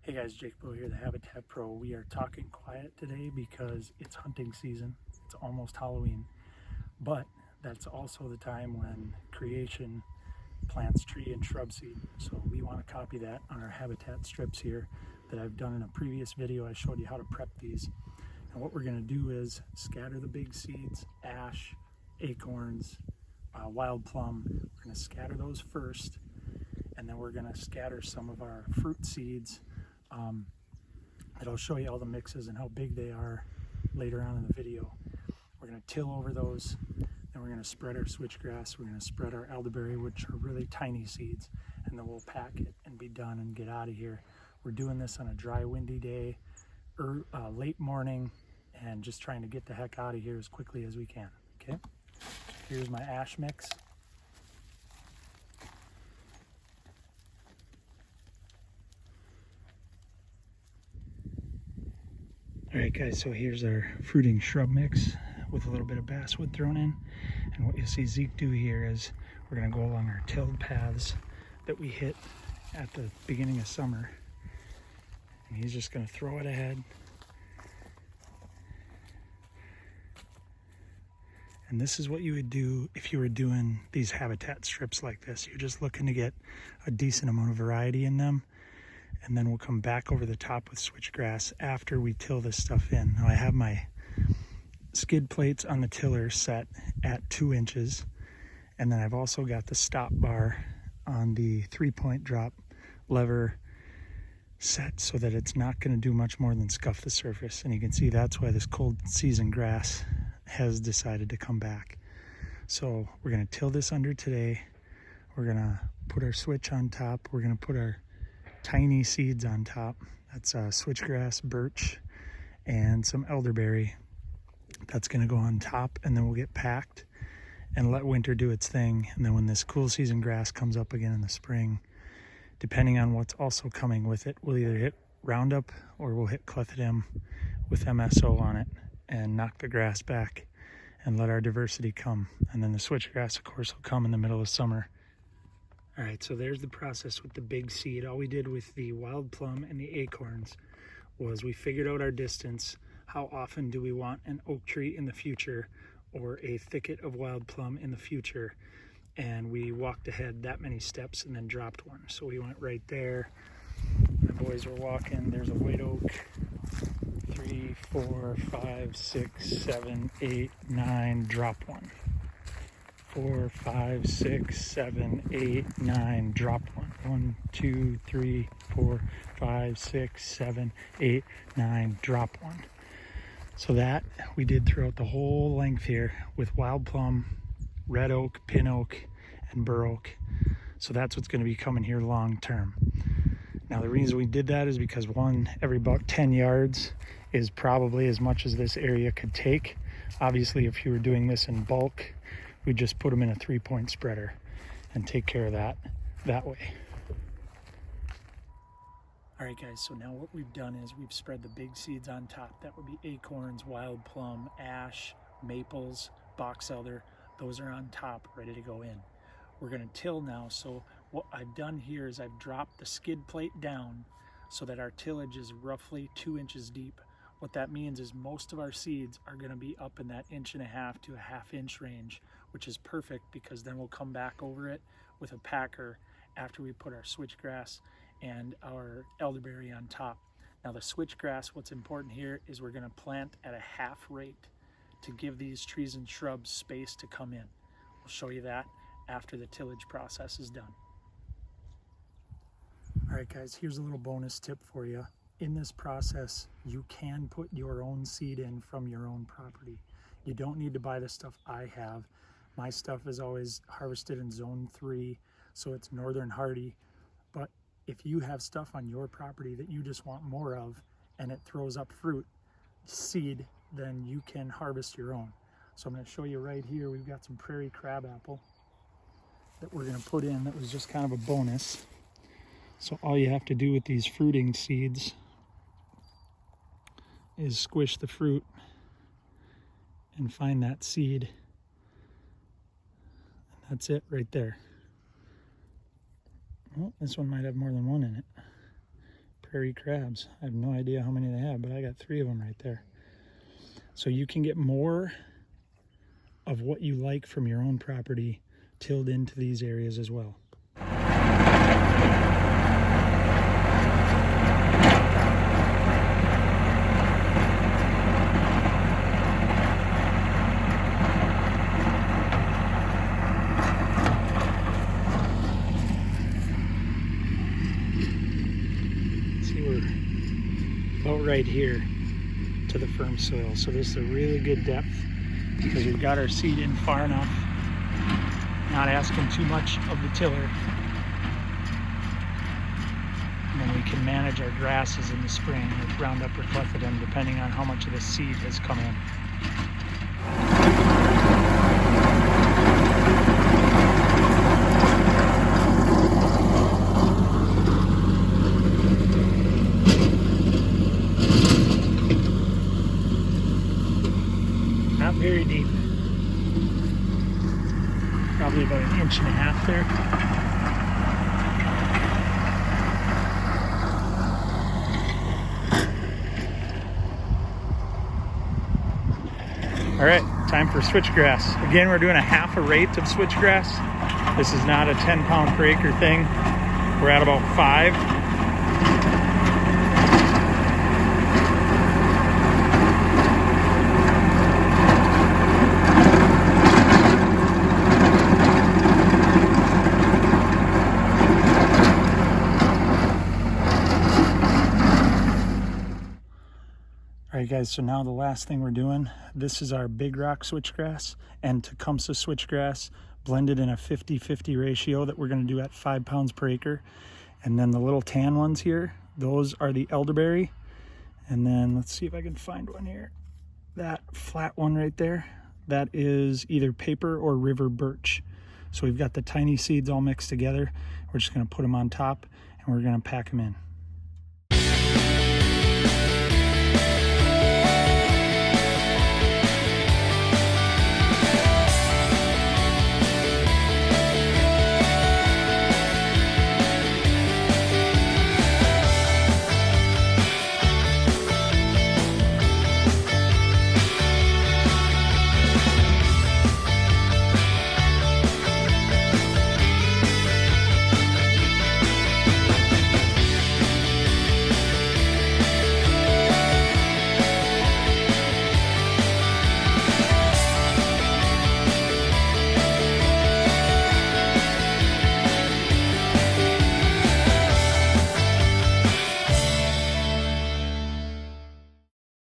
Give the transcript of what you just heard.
Hey guys, Jake Bo here, the Habitat Pro. We are talking quiet today because it's hunting season. It's almost Halloween, but that's also the time when creation plants tree and shrub seed. So we want to copy that on our habitat strips here that I've done in a previous video. I showed you how to prep these. And what we're going to do is scatter the big seeds, ash, acorns, wild plum. We're going to scatter those first, and then we're going to scatter some of our fruit seeds. I'll show you all the mixes and how big they are later on in the video. We're going to till over those, then we're going to spread our switchgrass, we're going to spread our elderberry, which are really tiny seeds, and then we'll pack it and be done and get out of here. We're doing this on a dry, windy day, late morning, and just trying to get the heck out of here as quickly as we can. Okay, here's my ash mix. Alright guys, so here's our fruiting shrub mix with a little bit of basswood thrown in. And what you'll see Zeke do here is we're going to go along our tilled paths that we hit at the beginning of summer. And he's just going to throw it ahead. And this is what you would do if you were doing these habitat strips like this. You're just looking to get a decent amount of variety in them. And then we'll come back over the top with switchgrass after we till this stuff in. Now I have my skid plates on the tiller set at 2 inches. And then I've also got the stop bar on the 3-point drop lever set so that it's not going to do much more than scuff the surface. And you can see that's why this cold season grass has decided to come back. So we're going to till this under today. We're going to put our switch on top. We're going to put our tiny seeds on top. That's switchgrass, birch, and some elderberry. That's going to go on top, and then we'll get packed and let winter do its thing. And then when this cool season grass comes up again in the spring, depending on what's also coming with it, we'll either hit Roundup or we'll hit clethodim with MSO on it and knock the grass back and let our diversity come. And then the switchgrass, of course, will come in the middle of summer. All right, so there's the process with the big seed. All we did with the wild plum and the acorns was we figured out our distance. How often do we want an oak tree in the future or a thicket of wild plum in the future? And we walked ahead that many steps and then dropped one. So we went right there. The boys were walking. There's a white oak. 3, 4, 5, 6, 7, 8, 9, drop one. 4, 5, 6, 7, 8, 9, drop one. 1, 2, 3, 4, 5, 6, 7, 8, 9, drop one. So that we did throughout the whole length here with wild plum, red oak, pin oak, and bur oak. So that's what's going to be coming here long term. Now the reason we did that is because one, every about 10 yards is probably as much as this area could take. Obviously, if you were doing this in bulk, we just put them in a 3-point spreader and take care of that way. All right guys, so now what we've done is we've spread the big seeds on top. That would be acorns, wild plum, ash, maples, box elder. Those are on top, ready to go in. We're gonna till now, so what I've done here is I've dropped the skid plate down so that our tillage is roughly 2 inches deep. What that means is most of our seeds are gonna be up in that 1.5 to a 1/2 inch range, which is perfect because then we'll come back over it with a packer after we put our switchgrass and our elderberry on top. Now the switchgrass, what's important here is we're gonna plant at a 1/2 rate to give these trees and shrubs space to come in. We'll show you that after the tillage process is done. All right guys, here's a little bonus tip for you. In this process, you can put your own seed in from your own property. You don't need to buy the stuff I have. My stuff is always harvested in zone 3, so it's northern hardy. But if you have stuff on your property that you just want more of and it throws up fruit, seed, then you can harvest your own. So I'm going to show you right here, we've got some prairie crabapple that we're going to put in that was just kind of a bonus. So all you have to do with these fruiting seeds is squish the fruit and find that seed. And that's it right there. Oh, this one might have more than one in it. prairie crabs. I have no idea how many they have, but I got 3 of them right there. So you can get more of what you like from your own property tilled into these areas as well. About right here to the firm soil. So this is a really good depth because we've got our seed in far enough, not asking too much of the tiller. And then we can manage our grasses in the spring with Roundup or clethodim depending on how much of the seed has come in. Not very deep. Probably about 1.5 inches there. All right, time for switchgrass. Again, we're doing a half a rate of switchgrass. This is not a 10 pound per acre thing. We're at about 5. All right guys, so now the last thing we're doing, this is our big rock switchgrass and Tecumseh switchgrass blended in a 50-50 ratio that we're going to do at 5 pounds per acre. And then the little tan ones here, those are the elderberry. And then let's see if I can find one here. That flat one right there, that is either paper or river birch. So we've got the tiny seeds all mixed together. We're just going to put them on top and we're going to pack them in.